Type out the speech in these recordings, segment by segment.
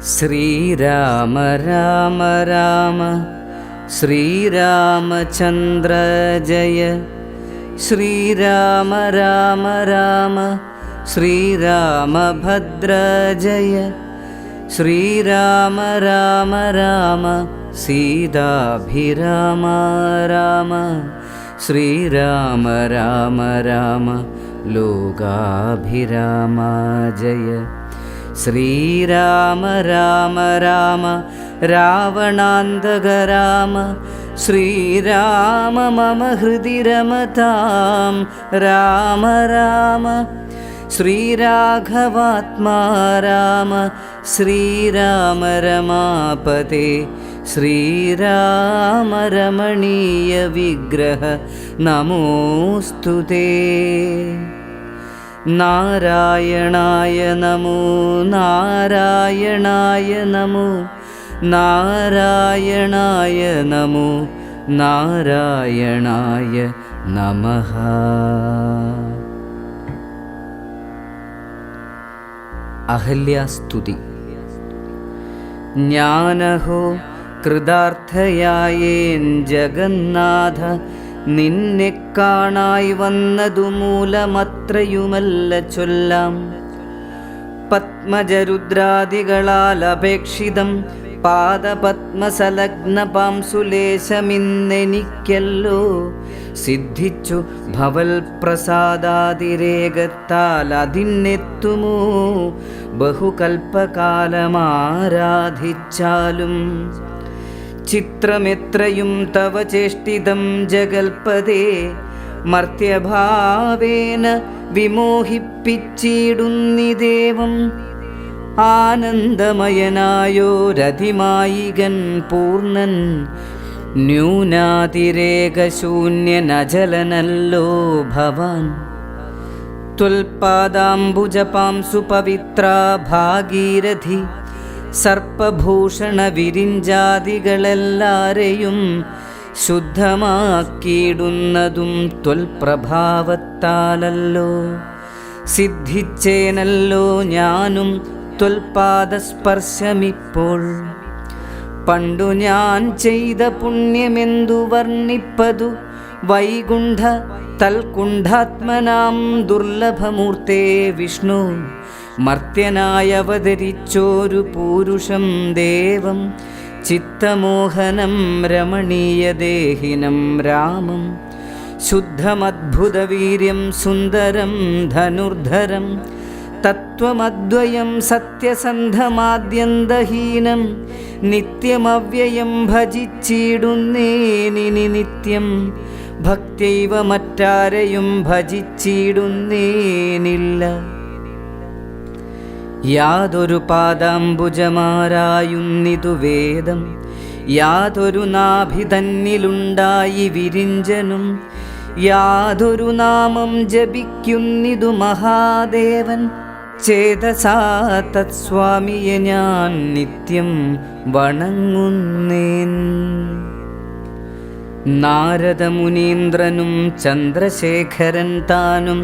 ശ്രീരാമ രാമ രാമ ശ്രീരാമചന്ദ്ര ജയ. ശ്രീരാമ രാമ രാമ ശ്രീരാമഭദ്ര ജയ. ശ്രീരാമ രാമ രാമ സീതാഭിരാമ രാമ. ശ്രീരാമ രാമ രാമ ലോകാഭിരാമ ജയ. ശ്രീരാമ രാമ രാമ രാവണാന്തക രാമ. ശ്രീരാമ മമ ഹൃദി രമതാം രാമ രാമ. ശ്രീരാഘവാത്മാ രാമ ശ്രീരാമ രമാപതേ. ശ്രീരാമ രമണീയ വിഗ്രഹ നമോസ്തുതേ. നാരായണായ നമോ നാരായണായ നമോ നാരായണായ നമോ നാരായണായ നമഃ. അഹല്യാസ്തുതി. ഞാനഹോ കൃതാർത്ഥയായേൻ ജഗന്നാഥ, നിന്നെ കാണായി വന്നതു മൂലമത്രയുമല്ല ചൊല്ലാം. പത്മജരുദ്രാദികളാൽ അപേക്ഷിതം പാദപത്മസലഗ്ന പാംസുലേശമിന്നെനിക്കല്ലോ സിദ്ധിച്ചു. ഭവൽ പ്രസാദാതിരേകത്താൽ അതിനെത്തുമോ ബഹുകൽപ്പകാലമാരാധിച്ചാലും. ചിത്രമെത്രയും തവ ചേഷ്ടിതം ജഗൽപദേ, മർത്യഭാവേന വിമോഹിപ്പിച്ചിടുന്നിദേവം. ആനന്ദമയനായോരതിമായികൻ പൂർണ്ണൻ, ന്യൂനാതിരേകശൂന്യനജലനല്ലോ ഭവാൻ. ത്വൽപാദാംബുജപാംസു പവിത്രാ ഭാഗീരഥി, സർപ്പഭൂഷണ വിരിഞ്ചാദികളെല്ലാരെയും ശുദ്ധമാക്കിയിടുന്നതും ത്വൽപ്രഭാവത്താലല്ലോ. സിദ്ധിച്ചേനല്ലോ ഞാനും ത്വൽപാദസ്പർശമിപ്പോൾ. പണ്ടു ഞാൻ ചെയ്ത പുണ്യമെന്തു വർണ്ണിപ്പതു, വൈകുണ്ഠ തൽകുണ്ഠാത്മനാം ദുർലഭമൂർത്തേ വിഷ്ണു. മർത്യനായി അവതരിച്ചോരു പൂരുഷം ദേവം, ചിത്തമോഹനം രമണീയദേഹിനം രാമം. ശുദ്ധമദ്ഭുതവീര്യം സുന്ദരം ധനുർധരം, തത്വമദ്വയം സത്യസന്ധമാദ്യന്തഹീനം. നിത്യമവ്യയം ഭജിച്ചിടുന്നേനിനി നിത്യം, ഭക്ത്യൈവ മറ്റാരെയും ഭജിച്ചിടുന്നേനില്ല. യാതൊരു പാദാംബുജമാരായുന്നിതു വേദം, യാതൊരു നാഭിതന്നിലുണ്ടായി വിരിഞ്ചനും. യാതൊരു നാമം ജപിക്കുന്നിതു മഹാദേവൻ, ചേതസാ തത്സ്വാമിയെ ഞാൻ നിത്യം വണങ്ങുന്നേൻ. നാരദമുനീന്ദ്രനും ചന്ദ്രശേഖരൻ താനും,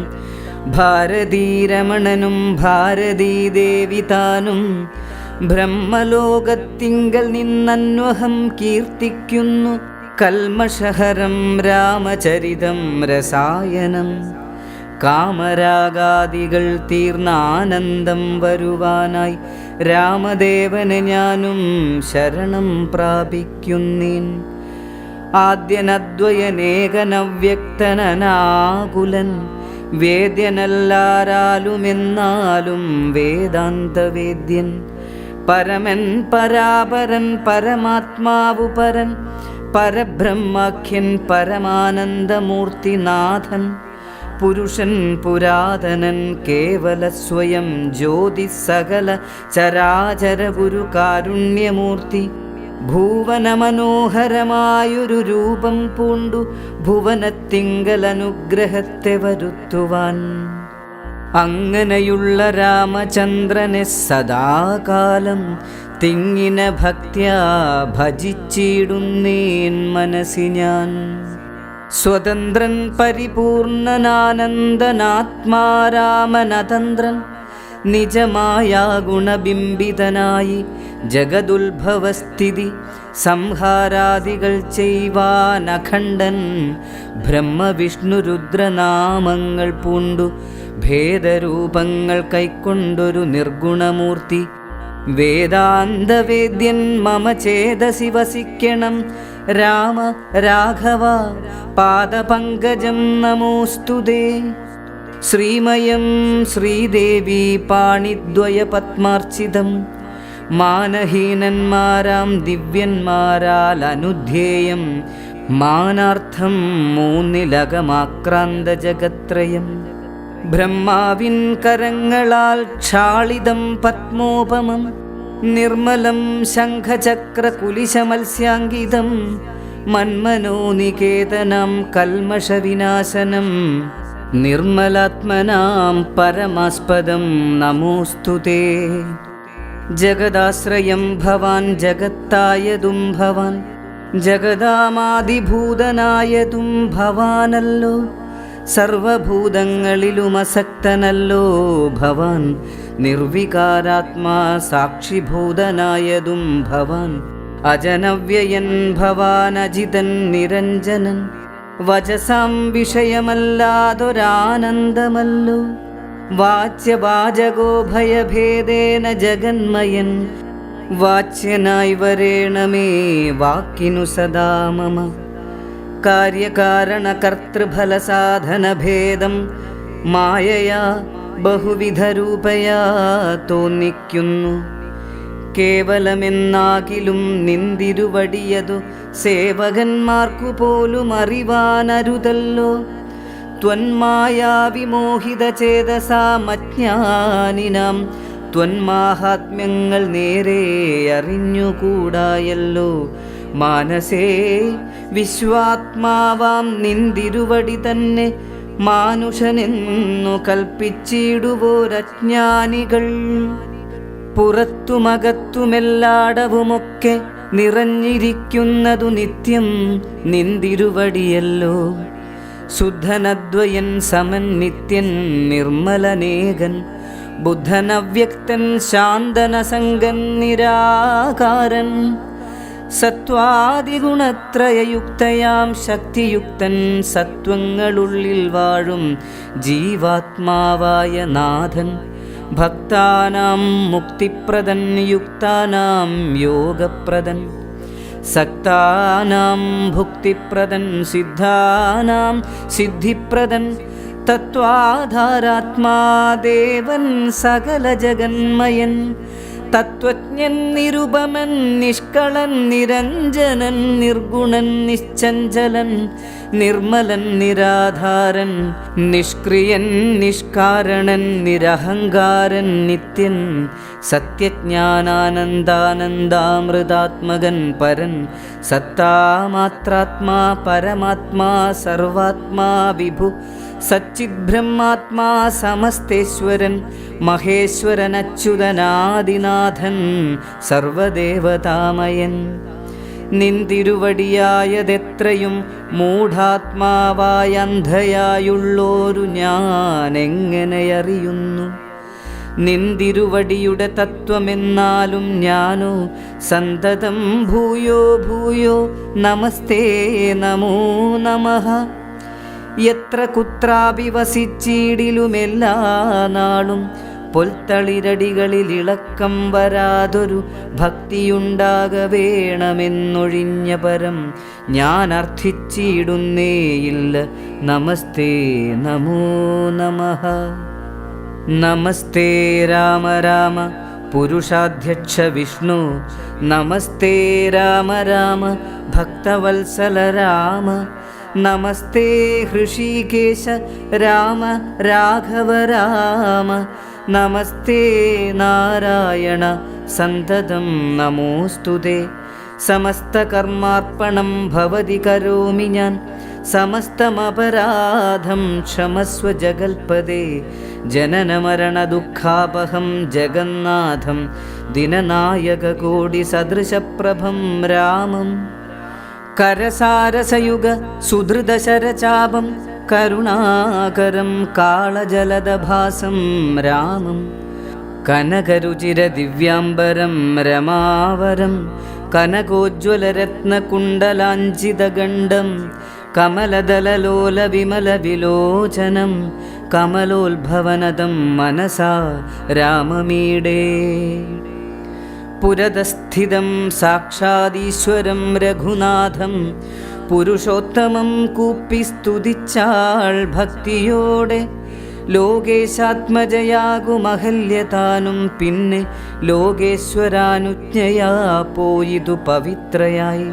ഭാരതീരമണനും ഭാരതീദേവി താനും. ബ്രഹ്മലോകത്തിങ്കൽ നിന്നന്വഹം കീർത്തിക്കുന്നു, കൽമഷഹരം രാമചരിതം രസായനം. കാമരാഗാദികൾ തീർന്നാനന്ദം വരുവാനായി രാമദേവനെ ഞാനും ശരണം പ്രാപിക്കുന്നേൻ. ആദ്യനദ്വയനേകനവ്യക്തനാകുലൻ, വേദ്യനല്ലാരാലുമെന്നാലും വേദാന്തവേദ്യൻ. പരമൻ പരാപരൻ പരമാത്മാവു പരൻ, പരബ്രഹ്മാഖ്യൻ പരമാനന്ദമൂർത്തിനാഥൻ. പുരുഷൻ പുരാതനൻ കേവല സ്വയം ജ്യോതി, സകല ചരാചര ഗുരു കാരുണ്യമൂർത്തി. ഭൂവനമനോഹരമായൊരു രൂപം പൂണ്ടു ഭുവനത്തിങ്കലനുഗ്രഹത്തെ വരുത്തുവാൻ. അങ്ങനെയുള്ള രാമചന്ദ്രനെ സദാകാലം തിങ്ങിന ഭക്ത്യാ ഭജിച്ചിടുന്നേൻ മനസ്സി ഞാൻ. സ്വതന്ത്രൻ പരിപൂർണനാനന്ദനാത്മാരാമനതന്ത്രൻ നിജമായ ഗുണബിംബിതനായി ജഗദുത്ഭവസ്ഥിതി സംഹാരാദികൾ ചെയ്വാൻ അഖണ്ഡൻ ബ്രഹ്മവിഷ്ണു രുദ്രനാമങ്ങൾ പൂണ്ടു ഭേദരൂപങ്ങൾ കൈക്കൊണ്ടൊരു നിർഗുണമൂർത്തി വേദാന്തവേദ്യൻ മമ ചേതസി വസിക്കണം രാമ രാഘവ പാദപങ്കജം നമോസ്തുതേ. ശ്രീമയം ശ്രീദേവി പാണിദ്വയ പത്മാർച്ചിതം മാനഹീനന്മാരാം ദിവ്യന്മാരാൽ അനുധ്യേയം മാനാർത്ഥം മൂന്നിലകമാക്രാന്ത ജഗത്രയം. ബ്രഹ്മാവിൻ കരങ്ങളാൽ ക്ഷാളിതം പത്മോപമം നിർമ്മലം ശംഖചക്രകുലിശമത്സ്യാങ്കിതം മന്മനോനികേതനം കൽമഷവിനാശനം നിർമ്മലാത്മനാം പരമാസ്പദം നമോസ്തുതേ. ജഗദാശ്രയം ഭവാൻ ജഗത്തായതും ഭവാൻ ജഗദാമാദിഭൂതനായതും ഭവാനല്ലോ. സർവഭൂതങ്ങളിലും അസക്തനല്ലോ ഭവാൻ നിർവികാരാത്മാ സാക്ഷിഭൂതനായതും ഭവാൻ അജനവ്യയൻ ഭവാൻ അജിതൻ നിരഞ്ജനൻ വചസാം വിഷയമല്ലാതൊരാനന്ദമല്ലോ. വാച്യവാചകോ ഭയഭേദേന ജഗന്മയൻ വാച്യനായി വരേണമേ വാക്കിനു സദാ മമ. കാര്യകാരണകർത്തൃഫലസാധനഭേദം മായയാ ബഹുവിധരൂപയാ തോന്നിക്കുന്നു. കേവലമെന്നാകിലും നിന്തിരുവടിയതു സേവകന്മാർക്കു പോലും അറിവാനരുതല്ലോ. ത്വന്മായാവിമോഹിത ചേതസാമജ്ഞാനിനാം ത്വന്മാഹാത്മ്യങ്ങൾ നേരെ അറിഞ്ഞുകൂടായല്ലോ. മാനസേ വിശ്വാത്മാവാം നിന്തിരുവടി തന്നെ മാനുഷനെന്നു കൽപ്പിച്ചിടുവോരജ്ഞാനികൾ. പുറത്തുമകത്തുമെല്ലാടവുമൊക്കെ നിറഞ്ഞിരിക്കുന്നതു നിത്യം നിന്തിരുവടിയല്ലോ. ശുദ്ധനദ്വയൻ സമൻ നിത്യൻ നിർമ്മലനേകൻ ബുദ്ധനവ്യക്തൻ ശാന്തനസംഗൻ നിരാകാരൻ സത്വാദിഗുണത്രയയുക്തയാം ശക്തിയുക്തൻ സത്വങ്ങളുള്ളിൽ വാഴും ജീവാത്മാവായ നാഥൻ ഭക്താനാം മുക്തിപ്രദൻ യുക്താനാം യോഗപ്രദൻ സക്താനാം ഭുക്തിപ്രദൻ സിദ്ധാനാം സിദ്ധിപ്രദൻ തത്വാധാരാത്മാ ദേവൻ സകല ജഗന്മയൻ തത്വജ്ഞൻ നിരുപമൻ നിഷ്കളൻ നിരഞ്ജനൻ നിർഗുണൻ നിശ്ചഞ്ചലൻ നിർമ്മലൻ നിരാധാരൻ നിഷ്ക്രിയൻ നിഷ്കാരണൻ നിരഹങ്കാരൻ നിത്യൻ സത്യജ്ഞാനാനന്ദാനന്ദാമൃതാത്മകൻ പരൻ സത്താമാത്രാത്മാ പരമാത്മാ സർവാത്മാ വിഭു സച്ചിത് ബ്രഹ്മാത്മാ സമസ്തേശ്വരൻ മഹേശ്വരൻ അച്യുതനാദിനാഥൻ സർവദേവതാമയൻ. നിന്തിരുവടിയായതെത്രയും മൂഢാത്മാവായ അന്ധയായുള്ളോരു ഞാൻ എങ്ങനെ അറിയുന്നു? നിന്തിരുവടിയുടെ തത്വമെന്നാലും ഞാനോ സന്തതം ഭൂയോ ഭൂയോ നമസ്തേ നമോ നമഃ. എത്ര കുത്രാപി വസിച്ചിടിലുമെല്ലാ നാളും പൊൽത്തളിരടികളിൽ ഇളക്കം വരാതൊരു ഭക്തിയുണ്ടാക വേണമെന്നൊഴിഞ്ഞ പരം ഞാൻ അർത്ഥിച്ചിടുന്നേയില്ല. നമസ്തേ നമോ നമഃ. നമസ്തേ രാമ രാമ പുരുഷാധ്യക്ഷ വിഷ്ണു നമസ്തേ രാമ രാമ ഭക്തവത്സല രാമ നമസ്തേ ഹൃഷീകേശ രാമ രാഘവ രാമ നമസ്തേ നാരായണ സന്തതം നമോസ്തുതേ. സമസ്തകർമാർപ്പണം ഭവതി കരോമി ഞാൻ സമസ്തമപരാധം ക്ഷമസ്വ ജഗൽപദേ. ജനനമരണ ദുഃഖാപഹം ജഗന്നാഥം ദിനനായക കോടി സദൃശപ്രഭം രാമം കരസാരസയുഗ സുധൃതശരചാപം കരുണാകരം കാളജലദഭാസം രാമം കനകരുചിര ദിവ്യാംബരം രമാവരം കനകോജ്വലരത്നകുണ്ടലാഞ്ചിതഗണ്ഡം കമലദലലോല വിമല വിലോചനം കമലോത്ഭവനദം മനസാ രാമമീഡേ. പുരതസ്ഥിതം സാക്ഷാദീശ്വരം രഘുനാഥം പുരുഷോത്തമം കൂപ്പി സ്തുതിച്ചാൾ ഭക്തിയോടെ. ലോകേശാത്മജയാകുമഹല്യതാനും പിന്നെ ലോകേശ്വരാനുജ്ഞയാ പോയിതു പവിത്രയായി.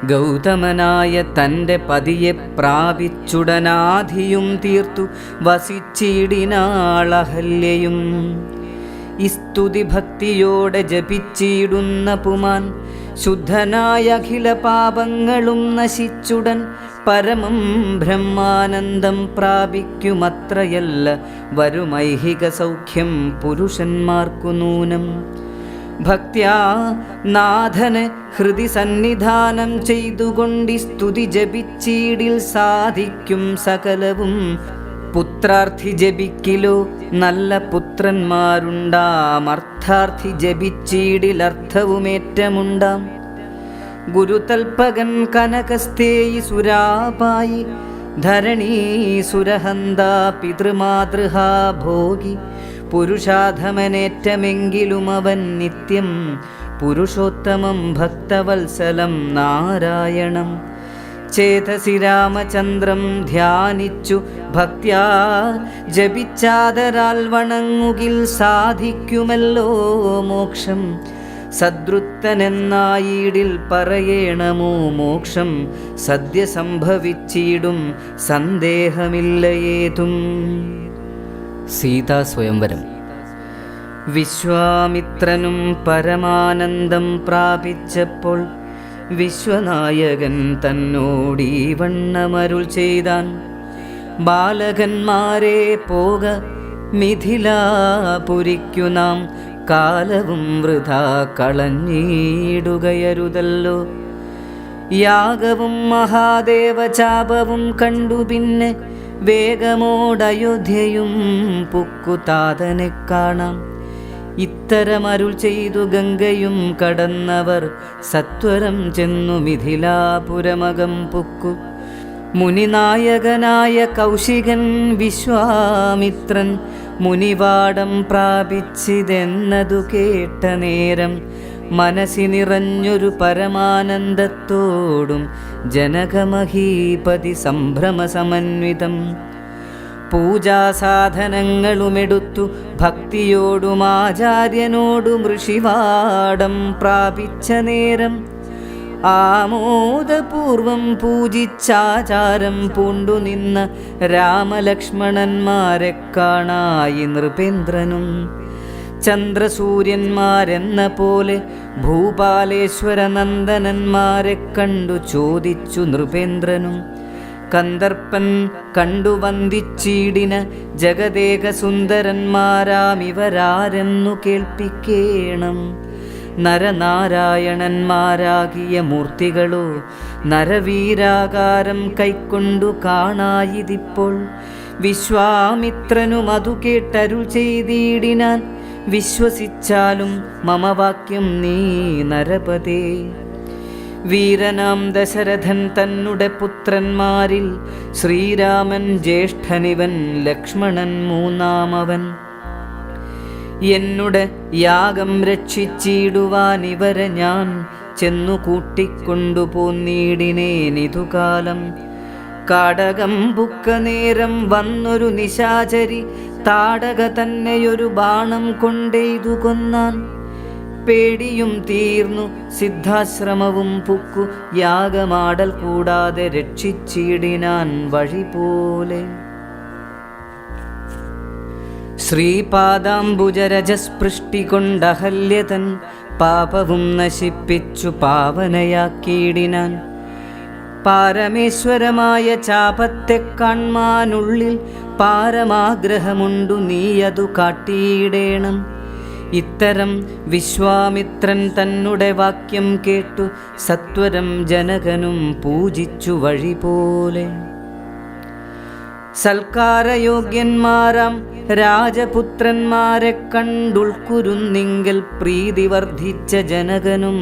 ഗൗതമനായ തൻ്റെ പതിയെ പ്രാപിച്ചുടനാധിയും തീർത്തു വസിച്ചിടിനാളഹല്യയും. സ്തുതി ഭക്തിയോടെ ജപിച്ചിടുന്ന പുമാൻ ശുദ്ധനായ അഖില പാപങ്ങളും നശിച്ചുടൻ പരമം ബ്രഹ്മാനന്ദം പ്രാപിക്കുമത്രയല്ല വരുമൈഹിക സൗഖ്യം പുരുഷന്മാർക്കു നൂനം. ഭക്ത്യാ നാഥന് ഹൃദി സന്നിധാനം ചെയ്തുകൊണ്ടി സ്തുതി ജപിച്ചീടിൽ സാധിക്കും സകലവും. പുത്രാർത്ഥി ജപിക്കിലോ നല്ല പുത്രന്മാരുണ്ടാം, അർത്ഥാർത്ഥി ജപിച്ചീടിലർത്ഥവുമേറ്റമുണ്ടാം. ഗുരുതൽപകൻ കനകസ്ഥേയി സുരാപായി ധരണീസുരഹന്ത പിതൃമാതൃഹാ ഭോഗി. പുരുഷാധമനേറ്റമെങ്കിലും അവൻ നിത്യം പുരുഷോത്തമം ഭക്തവത്സലം നാരായണം. ചേതസി രാമചന്ദ്രം ധ്യാനിച്ചു ഭക്ത്യാ ജപിച്ചാദരാൽ വണങ്ങുകിൽ സാധിക്കുമല്ലോ മോക്ഷം. സദ്വൃത്തനെന്നായിടിൽ പറയേണമോ മോക്ഷം സദ്യ സംഭവിച്ചിടും സന്ദേഹമില്ലയേതും. സീതാസ്വയംവരം. വിശ്വാമിത്രനും പരമാനന്ദം പ്രാപിച്ചപ്പോൾ വിശ്വനായകൻ തന്നോടീ വണ്ണമരുൾ ചെയ്താൻ. ബാലകന്മാരെ പോക മിഥിലാപുരിക്കു നാം കാലവും വൃഥാ കളഞ്ഞിടുകയരുതല്ലോ. യാഗവും മഹാദേവചാപവും കണ്ടു പിന്നെ വേഗമോടയോധ്യയും പുക്കുതാതനെ കാണാം. ഇത്തരമരുൾ ചെയ്തു ഗംഗയും കടന്നവർ സത്വരം ചെന്നു മിഥിലാപുരമകം പുക്കു. മുനിനായകനായ കൗശികൻ വിശ്വാമിത്രൻ മുനിവാടം പ്രാപിച്ചിതെന്നതു കേട്ട നേരം മനസ്സിനിറഞ്ഞൊരു പരമാനന്ദത്തോടും ജനകമഹീപതി സംഭ്രമസമന്വിതം. പൂജാസാധനങ്ങളുമെടുത്തു ഭക്തിയോടും ആചാര്യനോടും ഋഷിവാടം പ്രാപിച്ച നേരം ആമോദപൂർവം പൂജിച്ചാചാരം പൂണ്ടു നിന്ന രാമലക്ഷ്മണന്മാരെ കാണായി നൃപേന്ദ്രനും. ചന്ദ്രസൂര്യന്മാരെന്ന പോലെ ഭൂപാലേശ്വര നന്ദനന്മാരെ കണ്ടു ചോദിച്ചു നൃപേന്ദ്രനും. കന്ദർപ്പൻ കണ്ടു വന്ദിച്ചീടിന ജഗദേക സുന്ദരന്മാരാമിവരാരെന്നു കേൾപ്പിക്കേണം. നരനാരായണന്മാരാകിയ മൂർത്തികളോ നരവീരാകാരം കൈക്കൊണ്ടു കാണായിതിപ്പോൾ. വിശ്വാമിത്രനും അതു കേട്ടരുൾ ചെയ്തിടിനാൻ. വിശ്വസിച്ചാലും മമ വാക്യം നീ നരപതേ. വീരനാം ദശരഥൻ തന്നുടെ പുത്രന്മാരിൽ ശ്രീരാമൻ ജ്യേഷ്ഠനിവൻ, ലക്ഷ്മണൻ മൂന്നാമവൻ. എന്നുടെ യാഗം രക്ഷിച്ചിടുവാൻ ഇവരെ ഞാൻ ചെന്നു കൂട്ടിക്കൊണ്ടു പോന്നിടിനേനിതുകാലം. കാടകം ബുക്ക നേരം വന്നൊരു നിശാചരി താടക തന്നെയൊരു ബാണം കൊണ്ടെയ്തു കൊന്നാൻ. പേടിയും തീർന്നു സിദ്ധാശ്രമവും പുക്കു യാഗമാടൽ കൂടാതെ രക്ഷിച്ചിടിനാൻ വഴി പോലെ. ശ്രീപാദാംബുജരജസ്പൃഷ്ടി കൊണ്ടഹല്യതൻ പാപവും നശിപ്പിച്ചു പാവനയാക്കിയിടിനാൻ. പാരമേശ്വരമായ ചാപത്തെ കാൺമാനുള്ളിൽ പാരമാഗ്രഹമുണ്ടു നീയതു കാട്ടിയിടേണം. ഇത്തരം വിശ്വാമിത്രൻ തന്നുടെ വാക്യം കേട്ടു സത്വരം ജനകനും പൂജിച്ചു വഴി പോലെ. സൽക്കാരയോഗ്യന്മാരാം രാജപുത്രന്മാരെ കണ്ടുൾക്കുരുന്നിങ്കൽ പ്രീതി വർദ്ധിച്ച ജനകനും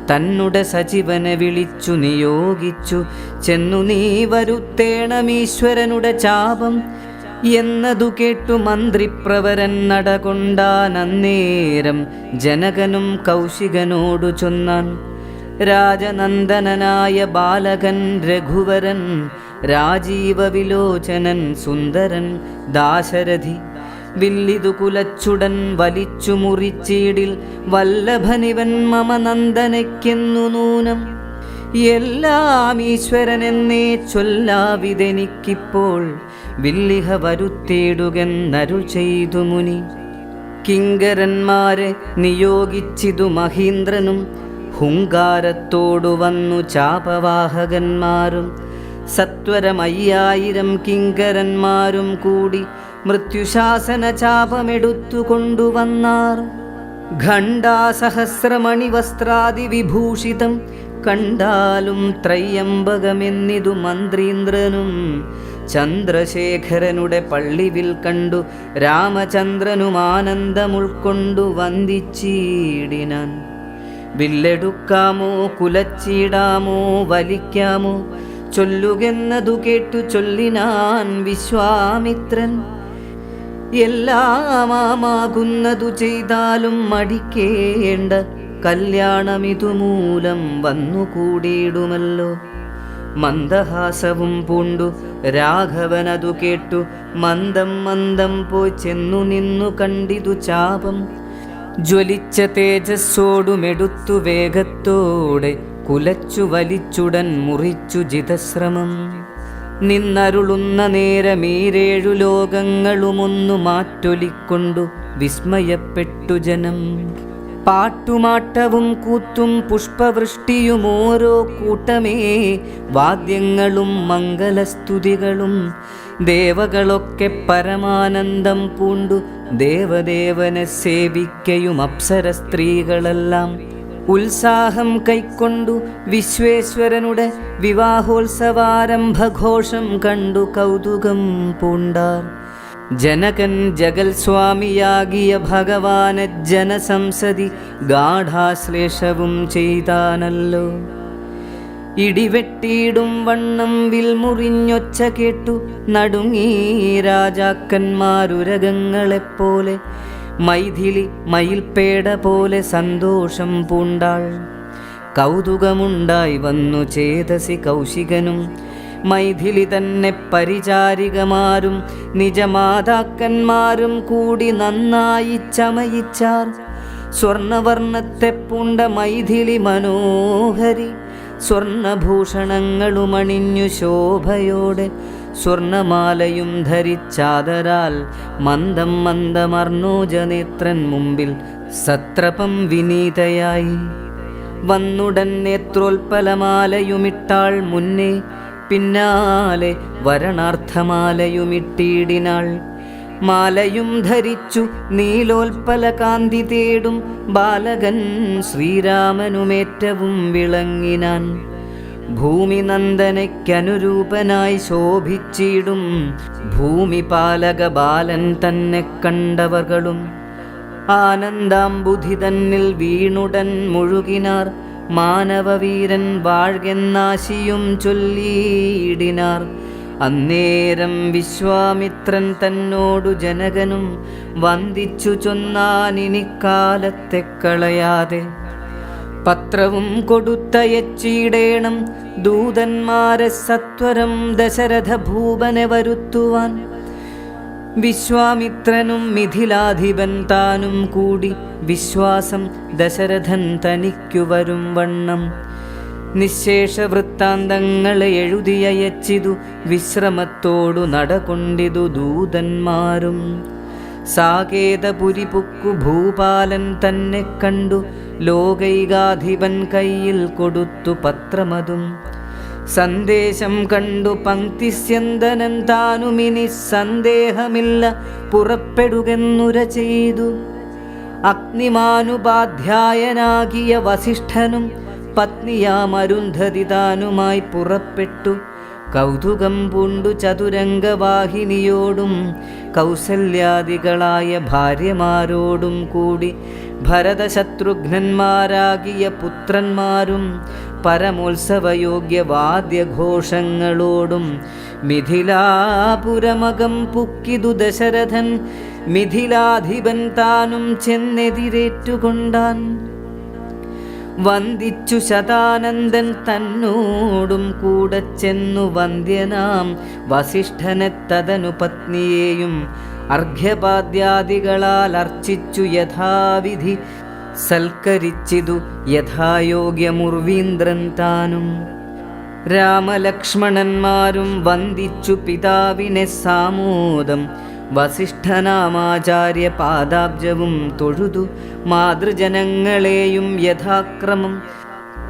തന്നുടെ സജീവനെ വിളിച്ചു നിയോഗിച്ചു ചെന്നു നീ വരുത്തേണമീശ്വരനുടെ ചാപം എന്നതു കേട്ടു മന്ത്രിപ്രവരൻ നടകൊണ്ടാനന്നേരം ജനകനും കൗശികനോടു ചൊന്നാൻ രാജനന്ദനനായ ബാലകൻ രഘുവരൻ രാജീവ വിലോചനൻ സുന്ദരൻ ദാശരഥി വില്ലിതു കുലച്ചുടൻ വലിച്ചു മുറിച്ചീടിൽ വല്ലഭനിവൻ മമ നന്ദനയ്ക്കെന്നു നൂനം എല്ലാം ഈശ്വരനെന്നേ ചൊല്ലാവിതെനിക്കിപ്പോൾ വില്ലിഹ വരുത്തേടുകെന്നരുൾ ചെയ്തു മുനി കിങ്കരന്മാരെ നിയോഗിച്ചിതു മഹീന്ദ്രനും ഹുങ്കാരത്തോടു വന്നു ചാപവാഹകന്മാരും സത്വരം 5000 കിങ്കരന്മാരും കൂടി മൃത്യുശാസന ചാപമെടുത്തു കൊണ്ടുവന്നാർ. ഖണ്ഡാസഹസ്രമണി വസ്ത്രാദി വിഭൂഷിതം കണ്ടാലും ത്രയംബകമെന്നിതു മന്ത്രീന്ദ്രനും ചന്ദ്രശേഖരനുടെ പള്ളിവിൽ കണ്ടു രാമചന്ദ്രനും ആനന്ദമുൾക്കൊണ്ടു വന്ദിച്ചിടിനാൻ. വില്ലെടുക്കാമോ കുലച്ചിടാമോ വലിക്കാമോ ചൊല്ലുകെന്നതു കേട്ടു ചൊല്ലിനാൻ വിശ്വാമിത്രൻ. എല്ലാമാകുന്നതു ചെയ്താലും മടിക്കേണ്ട കല്യാണമിതുമൂലം വന്നുകൂടിയിടുമല്ലോ. മന്ദഹാസവും പൂണ്ടു രാഘവനതു കേട്ടു മന്ദം മന്ദം പോയി ചെന്നു നിന്നു കണ്ടിതു ചാപം. ജ്വലിച്ച തേജസ്സോടുമെടുത്തു വേഗത്തോടെ കുലച്ചു വലിച്ചുടൻ മുറിച്ചു ജിതശ്രമം. നിന്നരുളുന്ന നേരമീരേഴു ലോകങ്ങളുമൊന്നു മാറ്റൊലിക്കൊണ്ടു വിസ്മയപ്പെട്ടു ജനം. പാട്ടുമാട്ടവും കൂത്തും പുഷ്പവൃഷ്ടിയും ഓരോ കൂട്ടമേ വാദ്യങ്ങളും മംഗലസ്തുതികളും ദേവകളൊക്കെ പരമാനന്ദം പൂണ്ടു ദേവദേവനെ സേവിക്കയും അപ്സര സ്ത്രീകളെല്ലാം ഉത്സാഹം കൈക്കൊണ്ടു വിശ്വേശ്വരനുടെ വിവാഹോത്സവാരംഭഘോഷം കണ്ടു കൗതുകം പൂണ്ടാർ. ജനകൻ ജഗൽ സ്വാമിയാകിയ ഭഗവാന ജനസംസതി ഗാഢാശ്ലേഷവും ചെയ്താനല്ലോ. ഇടിവെട്ടിയിടും വണ്ണം വിൽമുറിഞ്ഞൊച്ച കേട്ടു നടുങ്ങി രാജാക്കന്മാരുരകങ്ങളെപ്പോലെ. മൈഥിലി മയിൽപേട പോലെ സന്തോഷം പൂണ്ടാൾ. കൗതുകമുണ്ടായി വന്നു ചേതസി കൗശികനും മൈഥിലി തന്നെ പരിചാരികമാരും നിജമാതാക്കന്മാരും കൂടി നന്നായി ചമയിച്ചാർ. സ്വർണവർണ്ണത്തെ പൂണ്ട മൈഥിലി മനോഹരി സ്വർണഭൂഷണങ്ങളുമണിഞ്ഞു ശോഭയോടെ സ്വർണമാലയും ധരിച്ചാദരാൽ മന്ദം മന്ദമർണോജനേത്രൻ മുമ്പിൽ സത്രപം വിനീതയായി. വന്നുടൻ നേത്രോൽപ്പലമാലയുമിട്ടാൾ മുന്നേ പിന്നാലെ വരണാർത്ഥമാലയുമിട്ടിടിനാൾ. മാലയും ധരിച്ചു നീലോൽപ്പല കാന്തി തേടും ബാലകൻ ശ്രീരാമനുമേറ്റവും വിളങ്ങിനാൻ. ഭൂമി നന്ദനയ്ക്കനുരൂപനായി ശോഭിച്ചിടും ഭൂമിപാലക ബാലൻ തന്നെ കണ്ടവകളും ആനന്ദാംബുധി തന്നിൽ വീണുടൻ മുഴുകിനാർ. മാനവവീരൻ വാഴ്കെന്നാശിയും ചൊല്ലിയിടിനാർ. അന്നേരം വിശ്വാമിത്രൻ തന്നോടു ജനകനും വന്ദിച്ചു ചൊന്നാനിനിക്കാലത്തെ കളയാതെ പത്രവും കൊടുത്തയച്ചിടേണം ദൂതന്മാരെ സത്വരം ദശരഥ ഭൂപനെ വരുത്തുവാൻ. വിശ്വാമിത്രനും മിഥിലാധിപൻ താനും കൂടി വിശ്വാസം ദശരഥൻ തനിക്കു വരും വണ്ണം നിശേഷ വൃത്താന്തങ്ങളെ എഴുതിയയച്ചിതു വിശ്രമത്തോടു നടകൊണ്ടിതു ദൂതന്മാരും. സാകേതപുരി പുക്കു ഭൂപാലൻ തന്നെ കണ്ടു ലോകൈകാധിപൻ കയ്യിൽ കൊടുത്തു പത്രമതും. സന്ദേശം കണ്ടു പങ്ക്തിസ്യന്തനൻ താനുമിനി സന്ദേഹമില്ല പുറപ്പെടുകെന്നുര ചെയ്തു. അഗ്നിമാനുപാധ്യായനാകിയ വസിഷ്ഠനും പത്നിയാമരുന്ധതി താനുമായി പുറപ്പെട്ടു കൗതുകം പൂണ്ടു ചതുരംഗവാഹിനിയോടും കൗസല്യാദികളായ ഭാര്യമാരോടും കൂടി ഭരതശത്രുഘ്നന്മാരാകിയ പുത്രന്മാരും പരമോത്സവയോഗ്യ വാദ്യഘോഷങ്ങളോടും മിഥിലാപുരമകം പുക്കിതു ദശരഥൻ മിഥിലാധിപൻ താനും ചെന്നെതിരേറ്റുകൊണ്ടാൻ. വന്ദിച്ചു ശതാനന്ദൻ തന്നോടും കൂടെ ചെന്നു വന്ദ്യനാം വസിഷ്ഠനെ തദനു പത്നിയെയും അർഘ്യപാദ്യാദികളാൽ അർച്ചിച്ചു യഥാവിധി സൽക്കരിച്ചിതു യഥായോഗ്യമുർവീന്ദ്രൻ താനും. രാമലക്ഷ്മണന്മാരും വന്ദിച്ചു പിതാവിനെ സാമോദം വസിഷ്ഠനാമാചാര്യ പാദാബ്ജവും തൊഴുതു മാതൃജനങ്ങളെയും യഥാക്രമം.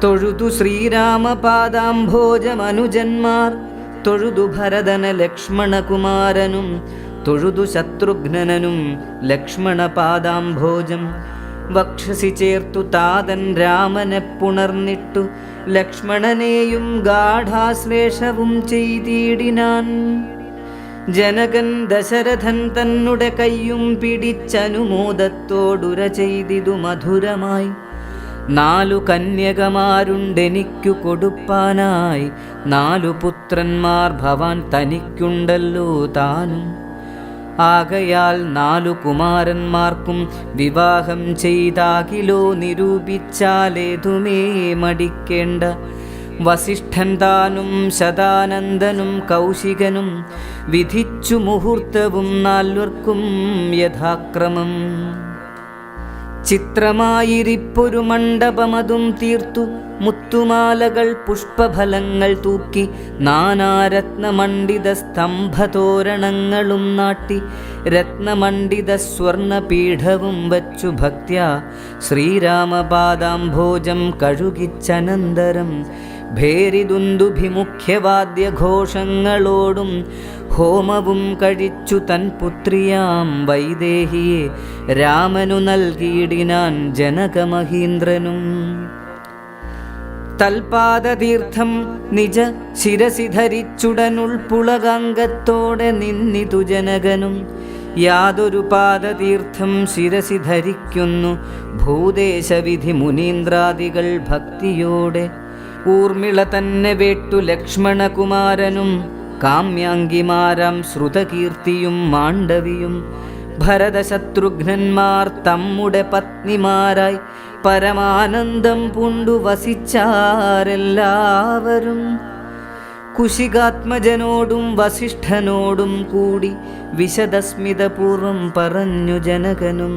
തൊഴുതു ശ്രീരാമപാദാംഭോജമനുജന്മാർ തൊഴുതു ഭരതന ലക്ഷ്മണകുമാരനും തൊഴുതു ശത്രുഘ്നനും ലക്ഷ്മണപാദാംഭോജം. വക്ഷസി ചേർത്തു താതൻ രാമനെ പുണർന്നിട്ടു ലക്ഷ്മണനെയും ഗാഢാശ്ലേഷവും ചെയ്തിടിനാൻ. ജനകൻ ദശരഥൻ തന്നുടെ കയ്യും പിടിച്ചനുമോദത്തോടുര ചെയ്തിതു മധുരമായി. 4 കന്യകമാരുണ്ടെനിക്കു കൊടുപ്പാനായി, 4 പുത്രന്മാർ ഭവാൻ തനിക്കുണ്ടല്ലോ താനും. ആകയാൽ 4 കുമാരന്മാർക്കും വിവാഹം ചെയ്താകിലോ നിരൂപിച്ചാലേതുമേ മടിക്കേണ്ട. വസിഷ്ഠൻ താനും ശതാനന്ദനും കൗശികനും വിധിച്ചു മുഹൂർത്തവും 4 യഥാക്രമം. ചിത്രമായിരിപ്പൊരു മണ്ഡപമതും തീർത്തു മുത്തുമാലകൾ പുഷ്പഫലങ്ങൾ തൂക്കി നാനാരത്നമണ്ഡിത സ്തംഭതോരണങ്ങളും നാട്ടി രത്നമണ്ഡിത സ്വർണപീഠവും വച്ചു ഭക്ത്യാ ശ്രീരാമപാദാംഭോജം കഴുകിച്ചനന്തരം ഭേരിദുന്ദുഭിമുഖ്യവാദ്യഘോഷങ്ങളോടും ഹോമവും കഴിച്ചു തൻ പുത്രിയാം വൈദേഹിയെ രാമനു നൽകിയിടിനാൻ ജനകമഹീന്ദ്രനും. തൽപാദതീർത്ഥം നിജ ശിരസി ധരിച്ചുടനുൾപ്പുളകാംഗത്തോടെ നിന്നിതു ജനകനും. യാതൊരു പാദതീർത്ഥം ശിരസി ധരിക്കുന്നു ഭൂദേശവിധി മുനീന്ദ്രാദികൾ ഭക്തിയോടെ. ഊർമിള തന്നെ വേട്ടു ലക്ഷ്മണകുമാരനും കാമ്യാംഗിമാരാം ശ്രുതകീർത്തിയും മാണ്ഡവിയും. ഭരതശത്രുഘ്നന്മാർ തമ്മുടെ പത്നിമാരായി പരമാനന്ദം പൂണ്ടു വസിച്ചാരെല്ലാവരും. കുശികാത്മജനോടും വസിഷ്ഠനോടും കൂടി വിശദസ്മിതപൂർവം പറഞ്ഞു ജനകനും.